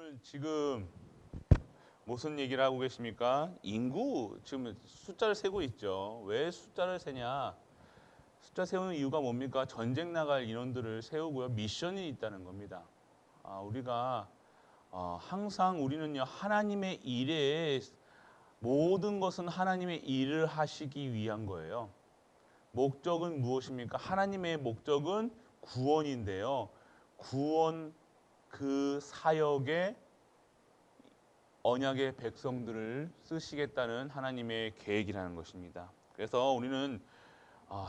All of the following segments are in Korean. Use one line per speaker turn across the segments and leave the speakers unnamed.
오늘 지금 무슨 얘기를 하고 계십니까? 인구 지금 숫자를 세고 있죠. 왜 숫자를 세냐? 숫자 세우는 이유가 뭡니까? 전쟁 나갈 인원들을 세우고요. 미션이 있다는 겁니다. 우리가 항상 우리는요 하나님의 일에 모든 것은 하나님의 일을 하시기 위한 거예요. 목적은 무엇입니까? 하나님의 목적은 구원인데요. 구원 그 사역에 언약의 백성들을 쓰시겠다는 하나님의 계획이라는 것입니다. 그래서 우리는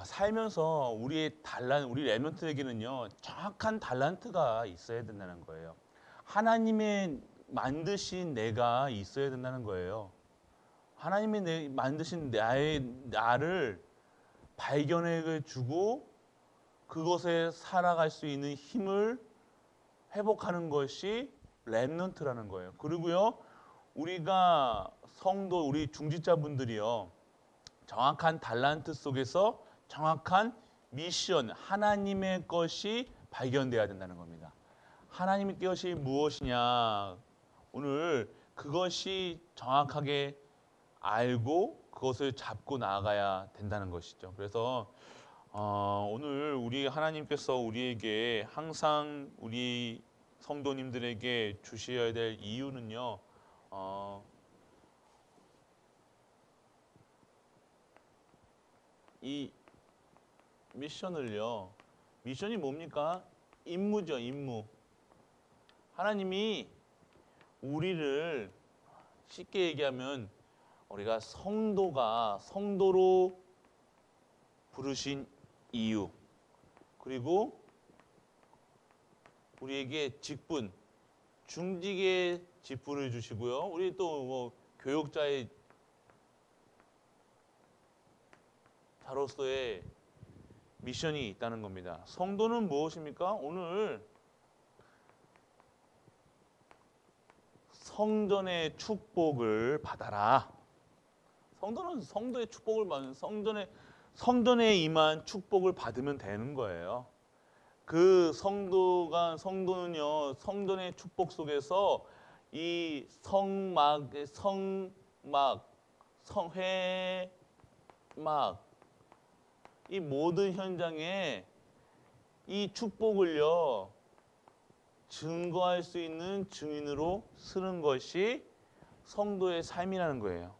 살면서 우리 렘넌트에게는요 정확한 달란트가 있어야 된다는 거예요. 하나님의 만드신 내가 있어야 된다는 거예요. 하나님이 만드신 나를 발견해 주고 그것에 살아갈 수 있는 힘을 회복하는 것이 렘넌트라는 거예요. 그리고요, 우리가 성도, 우리 중직자분들이요, 정확한 달란트 속에서 정확한 미션, 하나님의 것이 발견돼야 된다는 겁니다. 하나님의 것이 무엇이냐? 오늘 그것이 정확하게 알고 그것을 잡고 나아가야 된다는 것이죠. 그래서 오늘 우리 하나님께서 우리에게 항상 우리 성도님들에게 주셔야 될 이유는요. 이 미션이 뭡니까? 임무죠, 임무. 하나님이 우리를 쉽게 얘기하면 우리가 성도로 부르신 이유, 그리고 우리에게 직분, 중직의 직분을 주시고요. 우리 또 교육자의 자로서의 미션이 있다는 겁니다. 성도는 무엇입니까? 오늘 성전의 축복을 받아라. 성도는 성도의 축복을 받는 성전에 임한 축복을 받으면 되는 거예요. 그 성도는요, 성전의 축복 속에서 이 성막, 성회막, 이 모든 현장에 이 축복을요, 증거할 수 있는 증인으로 쓰는 것이 성도의 삶이라는 거예요.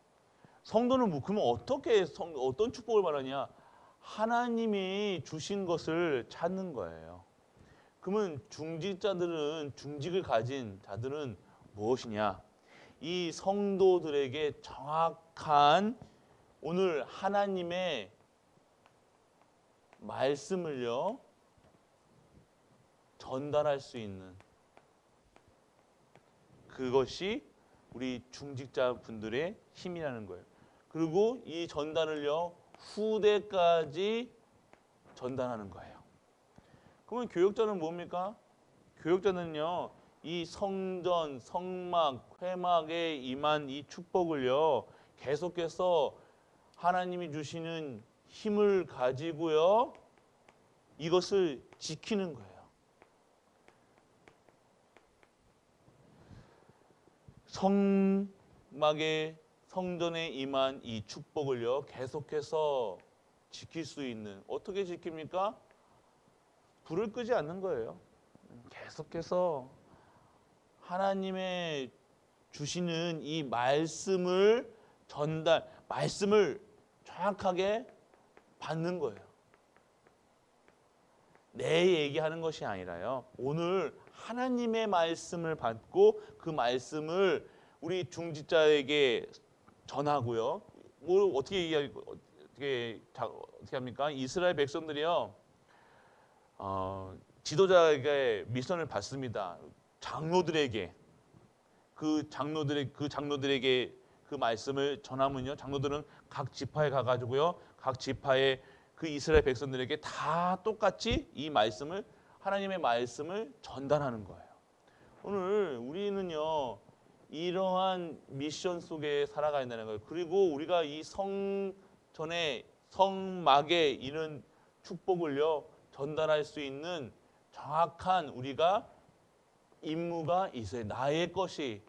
성도는 그러면 어떤 축복을 받느냐? 하나님이 주신 것을 찾는 거예요. 그러면 중직을 가진 자들은 무엇이냐? 이 성도들에게 정확한 오늘 하나님의 말씀을요 전달할 수 있는 그것이 우리 중직자분들의 힘이라는 거예요. 그리고 이 전달을요 후대까지 전달하는 거예요. 그러면 교역자는 뭡니까? 교역자는요 이 성전, 성막, 회막에 임한 이 축복을요 계속해서 하나님이 주시는 힘을 가지고요 이것을 지키는 거예요. 성전에 임한 이 축복을요 계속해서 지킬 수 있는, 어떻게 지킵니까? 불을 끄지 않는 거예요. 계속해서 하나님의 주시는 이 말씀을 말씀을 정확하게 받는 거예요. 내 얘기하는 것이 아니라요. 오늘 하나님의 말씀을 받고 그 말씀을 우리 중직자에게 전하고요. 뭘 어떻게 합니까? 이스라엘 백성들이요. 지도자에게 미션을 받습니다. 장로들에게 그 장로들에게 그 말씀을 전하면요. 장로들은 각 지파에 가가지고요. 각 지파의 그 이스라엘 백성들에게 다 똑같이 이 말씀을, 하나님의 말씀을 전달하는 거예요. 오늘 우리는요. 이러한 미션 속에 살아가야 된다는 거예요. 그리고 우리가 이 성막에 이런 축복을요. 전달할 수 있는 정확한 우리가 임무가 있어요. 나의 것이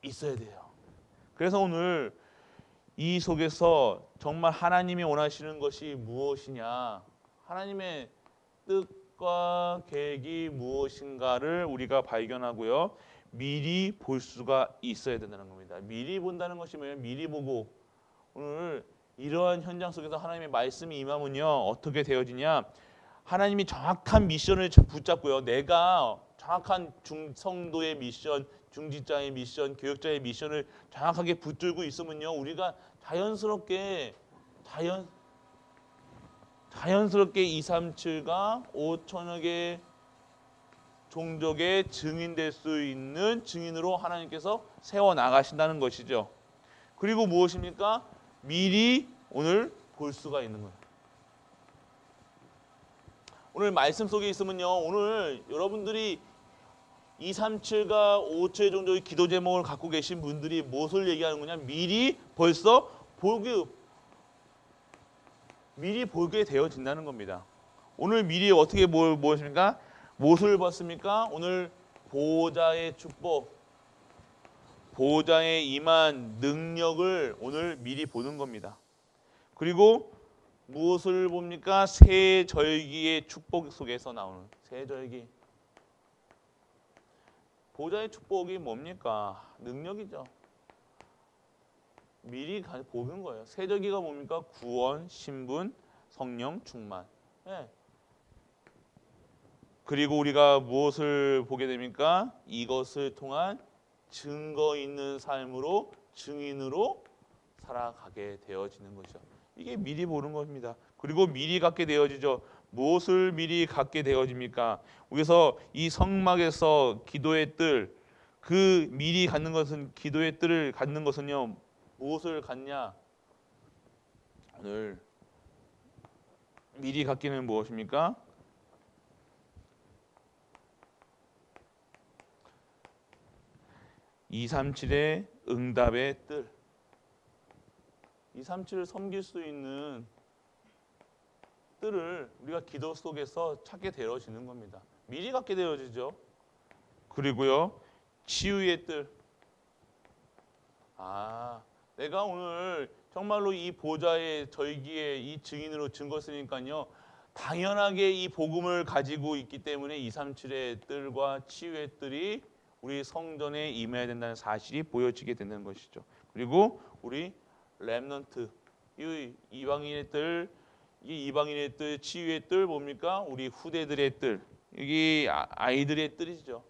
있어야 돼요. 그래서 오늘 이 속에서 정말 하나님이 원하시는 것이 무엇이냐, 하나님의 뜻과 계획이 무엇인가를 우리가 발견하고요. 미리 볼 수가 있어야 된다는 겁니다. 미리 본다는 것이 뭐예요? 미리 보고 오늘 이러한 현장 속에서 하나님의 말씀이 임하면요. 어떻게 되어지냐? 하나님이 정확한 미션을 붙잡고요. 내가 정확한 성도의 미션, 중직자의 미션, 교역자의 미션을 정확하게 붙들고 있으면요. 우리가 자연스럽게 237과 5천여 개 종족의 증인될 수 있는 증인으로 하나님께서 세워나가신다는 것이죠. 그리고 무엇입니까? 미리 오늘 볼 수가 있는 거예요. 오늘 말씀 속에 있으면요. 오늘 여러분들이 237과 5천의 종족의 기도 제목을 갖고 계신 분들이 무엇을 얘기하는 거냐? 미리 벌써 미리 보게 되어진다는 겁니다. 오늘 미리 어떻게 무엇입니까? 무엇을 봤습니까? 오늘 보호자의 축복, 보호자의 임한 능력을 오늘 미리 보는 겁니다. 그리고 무엇을 봅니까? 새 절기의 축복 속에서 나오는 새 절기. 보호자의 축복이 뭡니까? 능력이죠. 미리 보는 거예요. 새 절기가 뭡니까? 구원, 신분, 성령, 충만. 네. 그리고 우리가 무엇을 보게 됩니까? 이것을 통한 증거 있는 삶으로 증인으로 살아가게 되어지는 거죠. 이게 미리 보는 겁니다. 그리고 미리 갖게 되어지죠. 무엇을 미리 갖게 되어집니까? 그래서 이 성막에서 기도의 뜰, 그 미리 갖는 것은 기도의 뜰을 갖는 것은요. 무엇을 갖냐? 오늘 미리 갖기는 무엇입니까? (237의) 응답의 뜰. 237을 섬길 수 있는 뜰을 우리가 기도 속에서 찾게 되어지는 겁니다. 미리 갖게 되어지죠. 그리고요. 치유의 뜰. 내가 오늘 정말로 이 보좌의 절기에 이 증인으로 증거 쓰니까요. 당연하게 이 복음을 가지고 있기 때문에 237의 뜰과 치유의 뜰이 우리 성전에 임해야 된다는 사실이 보여지게 되는 것이죠. 그리고 우리 렘넌트, 이 이방인의 뜰, 이 이방인의 뜰, 치유의 뜰 뭡니까? 우리 후대들의 뜰, 이게 아이들의 뜰이죠.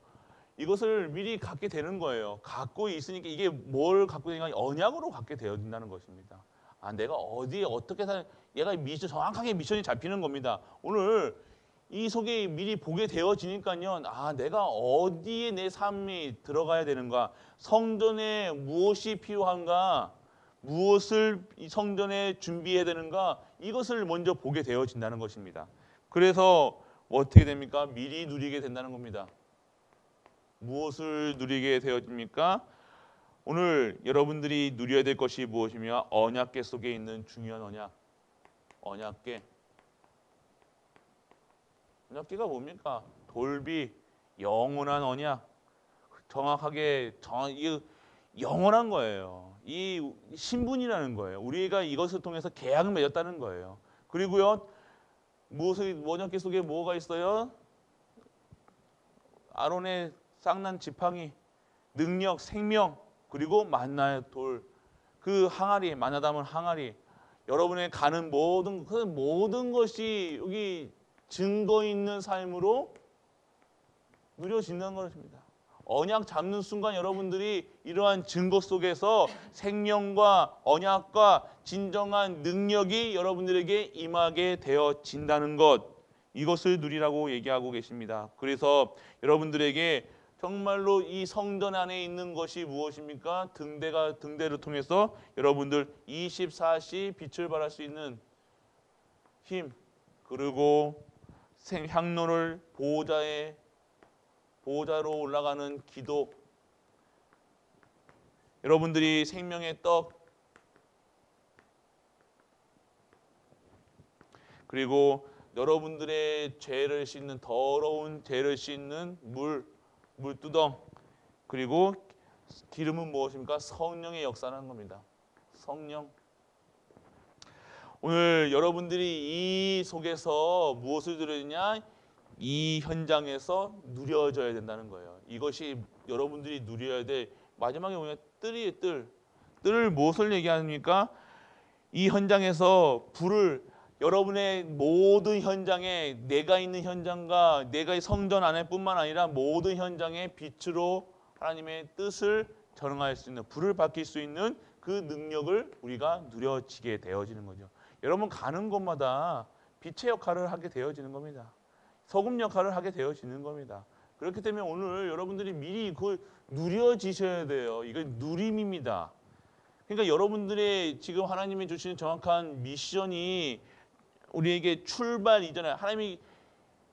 이것을 미리 갖게 되는 거예요. 갖고 있으니까 이게 뭘 갖고 되냐? 언약으로 갖게 되어진다는 것입니다. 내가 어디에 어떻게 얘가 정확하게 미션이 잡히는 겁니다. 오늘 이 속에 미리 보게 되어지니까요. 내가 어디에 내 삶이 들어가야 되는가? 성전에 무엇이 필요한가? 무엇을 성전에 준비해야 되는가? 이것을 먼저 보게 되어진다는 것입니다. 그래서 어떻게 됩니까? 미리 누리게 된다는 겁니다. 무엇을 누리게 되어집니까? 오늘 여러분들이 누려야 될 것이 무엇이며 언약궤 속에 있는 중요한 언약. 언약궤. 언약궤가 뭡니까? 돌비, 영원한 언약. 정확하게 영원한 거예요. 이 신분이라는 거예요. 우리가 이것을 통해서 계약을 맺었다는 거예요. 그리고요. 언약궤 속에 뭐가 있어요? 아론의 쌍난 지팡이, 능력, 생명, 그리고 만나의 돌, 그 항아리, 만나 담은 항아리, 여러분의 가는 모든 것이 여기 증거 있는 삶으로 누려진다는 것입니다. 언약 잡는 순간 여러분들이 이러한 증거 속에서 생명과 언약과 진정한 능력이 여러분들에게 임하게 되어진다는 것, 이것을 누리라고 얘기하고 계십니다. 그래서 여러분들에게 정말로 이 성전 안에 있는 것이 무엇입니까? 등대를 통해서 여러분들 24시 빛을 발할 수 있는 힘, 그리고 향로를 보호자로 올라가는 기도, 여러분들이 생명의 떡, 그리고 여러분들의 죄를 씻는 더러운 죄를 씻는 물두덩 그리고 기름은 무엇입니까? 성령의 역사라는 겁니다. 성령. 오늘 여러분들이 이 속에서 무엇을 누리느냐? 이 현장에서 누려져야 된다는 거예요. 이것이 여러분들이 누려야 될 마지막에 보면 뜰이에요. 뜰을 무엇을 얘기합니까? 이 현장에서 불을 여러분의 모든 현장에 내가 있는 현장과 내가 성전 안에뿐만 아니라 모든 현장에 빛으로 하나님의 뜻을 전응할 수 있는 불을 밝힐 수 있는 그 능력을 우리가 누려지게 되어지는 거죠. 여러분 가는 곳마다 빛의 역할을 하게 되어지는 겁니다. 소금 역할을 하게 되어지는 겁니다. 그렇기 때문에 오늘 여러분들이 미리 그걸 누려지셔야 돼요. 이건 누림입니다. 그러니까 여러분들의 지금 하나님이 주시는 정확한 미션이 우리에게 출발 이전에 하나님이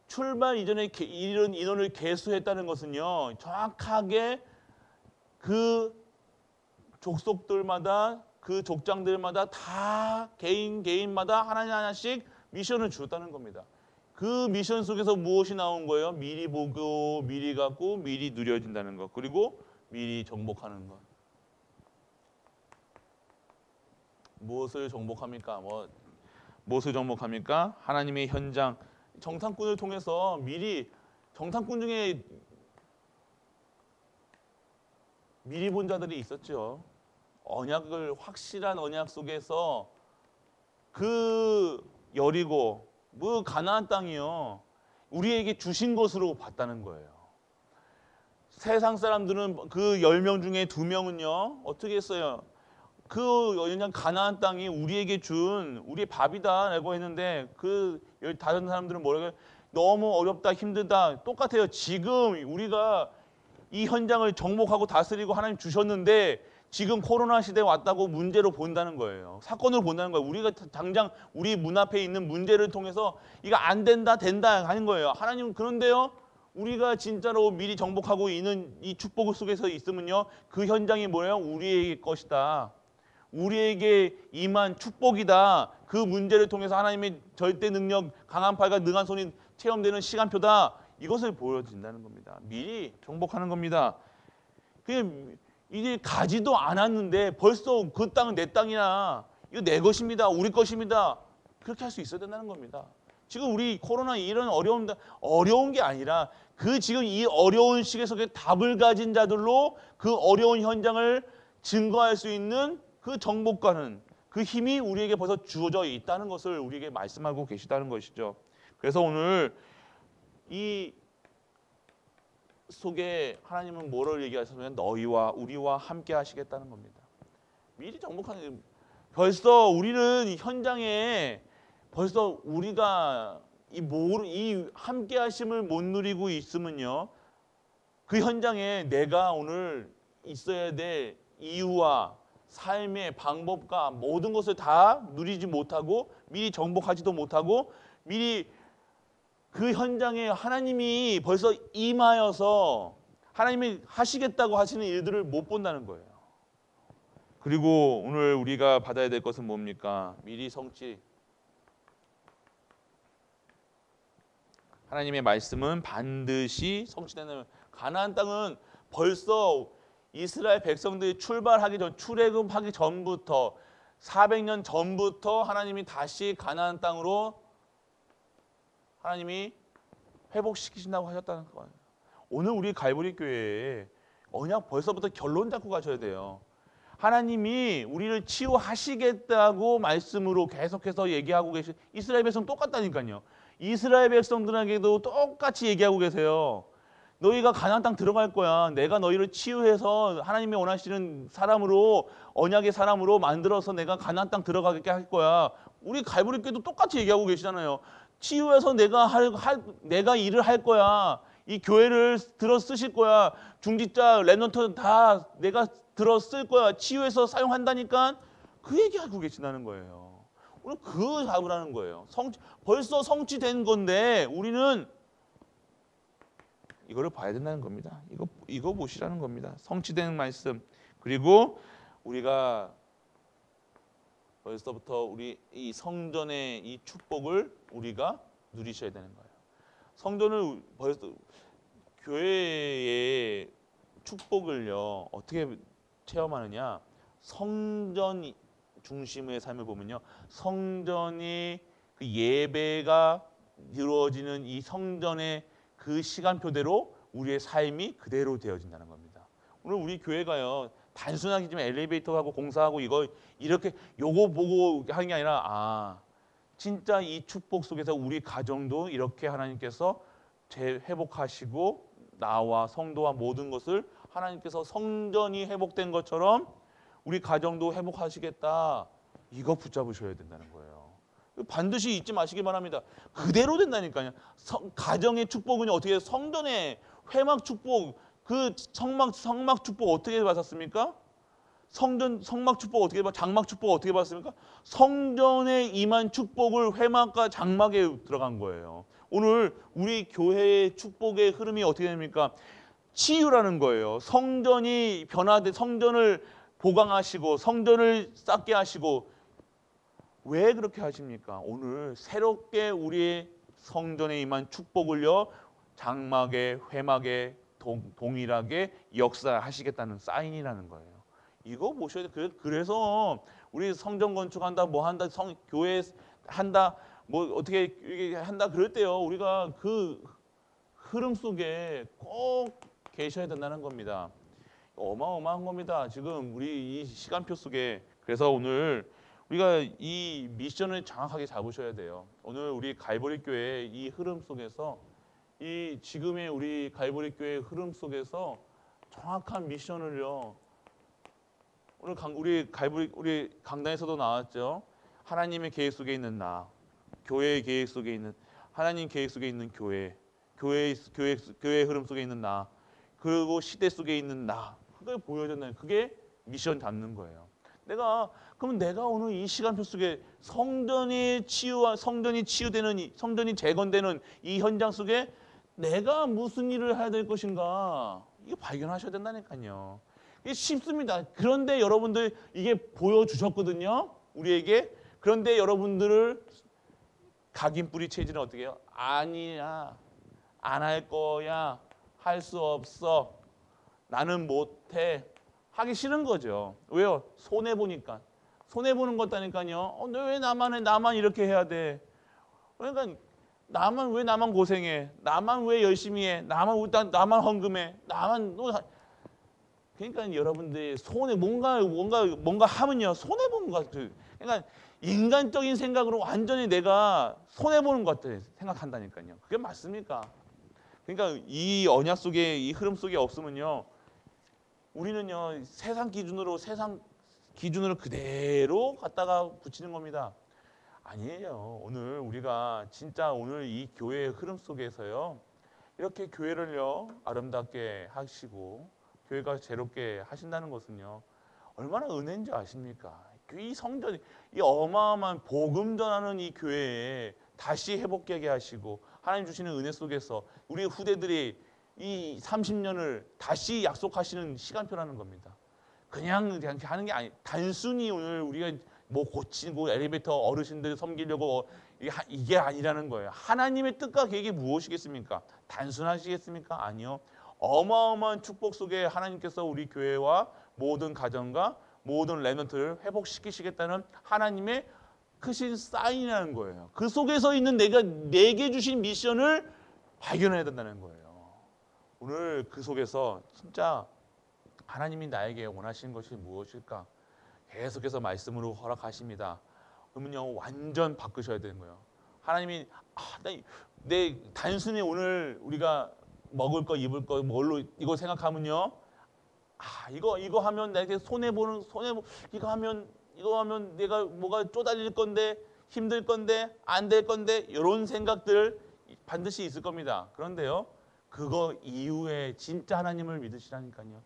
출발 이전에 이런 인원을 계수했다는 것은요. 정확하게 그 족속들마다 그 족장들마다 다 개인마다 하나씩 미션을 주었다는 겁니다. 그 미션 속에서 무엇이 나온 거예요? 미리 보고 미리 갖고 미리 누려진다는 것. 그리고 미리 정복하는 것. 무엇을 정복합니까? 무엇을 정복합니까? 하나님의 현장. 정탐꾼을 통해서 미리 정탐꾼 중에 미리 본 자들이 있었죠. 언약을 확실한 언약 속에서 그 여리고 그 가나안 땅이요. 우리에게 주신 것으로 봤다는 거예요. 세상 사람들은 그 10명 중에 2명은요. 어떻게 했어요? 그 가나안 땅이 우리에게 준 우리의 밥이다라고 했는데 그 다른 사람들은 뭐라고 해요? 너무 어렵다 힘들다 똑같아요. 지금 우리가 이 현장을 정복하고 다스리고 하나님 주셨는데 지금 코로나 시대에 왔다고 문제로 본다는 거예요. 사건으로 본다는 거예요. 우리가 당장 우리 문 앞에 있는 문제를 통해서 이거 안 된다 된다 하는 거예요. 하나님은 그런데요. 우리가 진짜로 미리 정복하고 있는 이 축복 속에서 있으면요. 그 현장이 뭐예요? 우리의 것이다. 우리에게 임한 축복이다. 그 문제를 통해서 하나님의 절대 능력, 강한 팔과 능한 손이 체험되는 시간표다. 이것을 보여준다는 겁니다. 미리 정복하는 겁니다. 이게 가지도 않았는데 벌써 그 땅은 내 땅이야. 이거 내 것입니다. 우리 것입니다. 그렇게 할 수 있어야 된다는 겁니다. 지금 우리 코로나 이런 어려운 게 아니라 그 지금 이 어려운 시기에서 답을 가진 자들로 그 어려운 현장을 증거할 수 있는 그 정복과는 그 힘이 우리에게 벌써 주어져 있다는 것을 우리에게 말씀하고 계시다는 것이죠. 그래서 오늘 이 속에 하나님은 뭐를 얘기하셨냐면 너희와 우리와 함께 하시겠다는 겁니다. 미리 정복하는 벌써 우리는 현장에 벌써 우리가 이 함께 하심을 못 누리고 있으면요. 그 현장에 내가 오늘 있어야 될 이유와 삶의 방법과 모든 것을 다 누리지 못하고 미리 정복하지도 못하고 미리 그 현장에 하나님이 벌써 임하여서 하나님이 하시겠다고 하시는 일들을 못 본다는 거예요. 그리고 오늘 우리가 받아야 될 것은 뭡니까? 미리 성취. 하나님의 말씀은 반드시 성취되는 가나안 땅은 벌써 이스라엘 백성들이 출발하기 전 출애굽하기 전부터 400년 전부터 하나님이 다시 가나안 땅으로 하나님이 회복시키신다고 하셨다는 거예요. 오늘 우리 갈보리 교회에 언약 벌써부터 결론 잡고 가셔야 돼요. 하나님이 우리를 치유하시겠다고 말씀으로 계속해서 얘기하고 계신 이스라엘 백성 똑같다니까요. 이스라엘 백성들에게도 똑같이 얘기하고 계세요. 너희가 가나안 땅 들어갈 거야. 내가 너희를 치유해서 하나님이 원하시는 사람으로 언약의 사람으로 만들어서 내가 가나안 땅 들어가게 할 거야. 우리 갈보리 교회도 똑같이 얘기하고 계시잖아요. 치유해서 내가 일을 할 거야. 이 교회를 들어 쓰실 거야. 중직자, 랩런트 다 내가 들어 쓸 거야. 치유해서 사용한다니까 그 얘기하고 계시다는 거예요. 오늘 그 잡으라는 거예요. 벌써 성취된 건데 우리는 이거를 봐야 된다는 겁니다. 이거 보시라는 겁니다. 성취된 말씀. 그리고 우리가 벌써부터 우리 이 성전의 이 축복을 우리가 누리셔야 되는 거예요. 성전을 벌써 교회의 축복을요 어떻게 체험하느냐? 성전 중심의 삶을 보면요, 성전이 그 예배가 이루어지는 이 성전의 그 시간표대로 우리의 삶이 그대로 되어진다는 겁니다. 오늘 우리 교회가요 단순하게 지금 엘리베이터하고 공사하고 이거 이렇게 요거 보고 하는 게 아니라 진짜 이 축복 속에서 우리 가정도 이렇게 하나님께서 재회복하시고 나와 성도와 모든 것을 하나님께서 성전이 회복된 것처럼 우리 가정도 회복하시겠다. 이거 붙잡으셔야 된다는 거예요. 반드시 잊지 마시기 바랍니다. 그대로 된다니까요. 가정의 축복은 어떻게 성전의 회막 축복, 그 성막 축복 어떻게 받았습니까? 성막 축복 어떻게 받? 장막 축복 어떻게 받았습니까? 성전에 임한 축복을 회막과 장막에 들어간 거예요. 오늘 우리 교회의 축복의 흐름이 어떻게 됩니까? 치유라는 거예요. 성전이 변화돼 성전을 보강하시고 성전을 쌓게 하시고 왜 그렇게 하십니까? 오늘 새롭게 우리의 성전에 임한 축복을요 장막에 회막에 동일하게 역사하시겠다는 사인이라는 거예요. 이거 보셔야 돼요. 그래서 우리 성전 건축한다 뭐 한다 교회 한다 뭐 어떻게 한다 그럴 때요 우리가 그 흐름 속에 꼭 계셔야 된다는 겁니다. 어마어마한 겁니다. 지금 우리 이 시간표 속에. 그래서 오늘 우리가 이 미션을 정확하게 잡으셔야 돼요. 오늘 우리 갈보리 교회 이 흐름 속에서 이 지금의 우리 갈보리 교회 흐름 속에서 정확한 미션을요. 오늘 우리 강단에서도 나왔죠. 하나님의 계획 속에 있는 나, 교회의 계획 속에 있는 하나님 계획 속에 있는 교회의 흐름 속에 있는 나, 그리고 시대 속에 있는 나. 그게 보여졌나요? 그게 미션 잡는 거예요. 그럼 내가 오늘 이 시간표 속에 성전이 치유되는 성전이 재건되는 이 현장 속에 내가 무슨 일을 해야 될 것인가? 이거 발견하셔야 된다니까요. 이게 쉽습니다. 그런데 여러분들 이게 보여주셨거든요. 우리에게. 그런데 여러분들을 각인뿌리 체질은 어떻게 해요? 아니야. 안 할 거야. 할 수 없어. 나는 못해. 하기 싫은 거죠. 왜요? 손해보니까. 손해보는 것다니까요. 왜 나만 해? 나만 이렇게 해야 돼. 그러니까 왜 나만 고생해? 나만 왜 열심히 해? 나만 헌금해? 그러니까 여러분들이 뭔가 하면요. 손해보는 것 같아요. 그러니까 인간적인 생각으로 완전히 내가 손해보는 것 같아 생각한다니까요. 그게 맞습니까? 그러니까 이 언약 속에 이 흐름 속에 없으면요. 우리는요. 세상 기준으로 그대로 갖다가 붙이는 겁니다. 아니에요. 오늘 우리가 진짜 오늘 이 교회의 흐름 속에서요. 이렇게 교회를요. 아름답게 하시고 교회가 새롭게 하신다는 것은요. 얼마나 은혜인지 아십니까? 이 성전, 이 어마어마한 복음 전하는 이 교회에 다시 회복되게 하시고 하나님 주시는 은혜 속에서 우리 후대들이 이 30년을 다시 약속하시는 시간표라는 겁니다. 그냥 하는 게 아니. 단순히 오늘 우리가 뭐 고치고 엘리베이터 어르신들 섬기려고 이게 아니라는 거예요. 하나님의 뜻과 계획이 무엇이겠습니까? 단순하시겠습니까? 아니요. 어마어마한 축복 속에 하나님께서 우리 교회와 모든 가정과 모든 렘넌트를 회복시키시겠다는 하나님의 크신 사인이라는 거예요. 그 속에서 있는 내게 주신 미션을 발견해야 된다는 거예요. 오늘 그 속에서 진짜 하나님이 나에게 원하시는 것이 무엇일까? 계속해서 말씀으로 허락하십니다. 그러면요 완전 바꾸셔야 되는 거예요. 하나님이 단순히 오늘 우리가 먹을 거 입을 거 뭘로 이거 생각하면요. 이거 하면 내게 이거 하면 내가 뭐가 쪼달릴 건데 힘들 건데 안 될 건데 이런 생각들 반드시 있을 겁니다. 그런데요. 그거 이후에 진짜 하나님을 믿으시라니까요.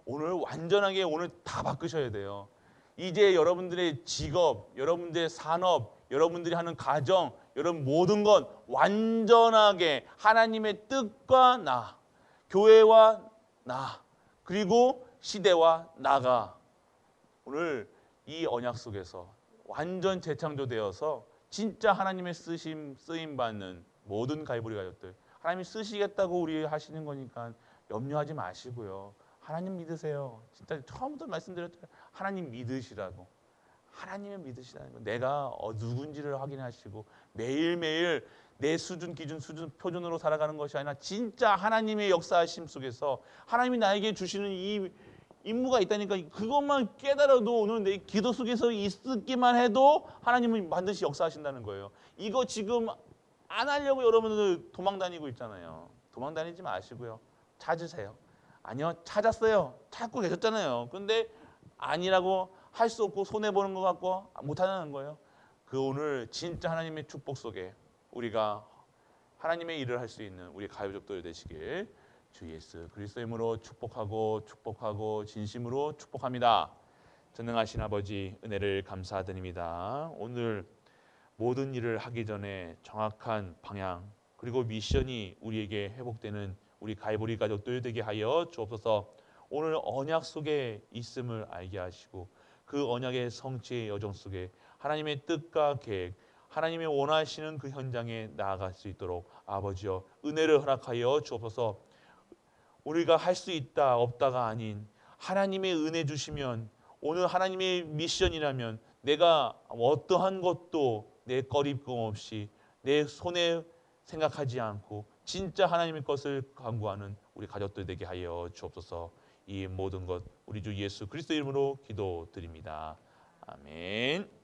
오늘 완전하게 오늘 다 바꾸셔야 돼요. 이제 여러분들의 직업, 여러분들의 산업, 여러분들이 하는 가정, 여러분 모든 것 완전하게 하나님의 뜻과 나, 교회와 나, 그리고 시대와 나가 오늘 이 언약 속에서 완전 재창조되어서 진짜 하나님의 쓰임 받는 모든 가이보리 가족들 하나님이 쓰시겠다고 우리 하시는 거니까 염려하지 마시고요. 하나님 믿으세요. 진짜 처음부터 말씀드렸죠. 하나님 믿으시라고. 하나님을 믿으시라는 거. 내가 누군지를 확인하시고 매일매일 내 수준, 기준, 수준, 표준으로 살아가는 것이 아니라 진짜 하나님의 역사하심 속에서 하나님이 나에게 주시는 이 임무가 있다니까 그것만 깨달아도 오늘 내 기도 속에서 있기만 해도 하나님은 반드시 역사하신다는 거예요. 이거 지금 안 하려고 여러분들 도망 다니고 있잖아요. 도망 다니지 마시고요. 찾으세요. 아니요, 찾았어요. 찾고 계셨잖아요. 근데 아니라고 할 수 없고 손해보는 것 같고 못하는 거예요. 그 오늘 진짜 하나님의 축복 속에 우리가 하나님의 일을 할 수 있는 우리 가족들 되시길 주 예수 그리스도의 이름으로 축복하고 진심으로 축복합니다. 전능하신 아버지 은혜를 감사드립니다. 오늘 모든 일을 하기 전에 정확한 방향 그리고 미션이 우리에게 회복되는 우리 가이보리 가족들 되게 하여 주옵소서. 오늘 언약 속에 있음을 알게 하시고 그 언약의 성취의 여정 속에 하나님의 뜻과 계획 하나님의 원하시는 그 현장에 나아갈 수 있도록 아버지여 은혜를 허락하여 주옵소서. 우리가 할 수 있다 없다가 아닌 하나님의 은혜 주시면 오늘 하나님의 미션이라면 내가 어떠한 것도 내 꺼리낌 없이 내 손에 생각하지 않고 진짜 하나님의 것을 간구하는 우리 가족들 되게 하여 주옵소서. 이 모든 것 우리 주 예수 그리스도 이름으로 기도드립니다. 아멘.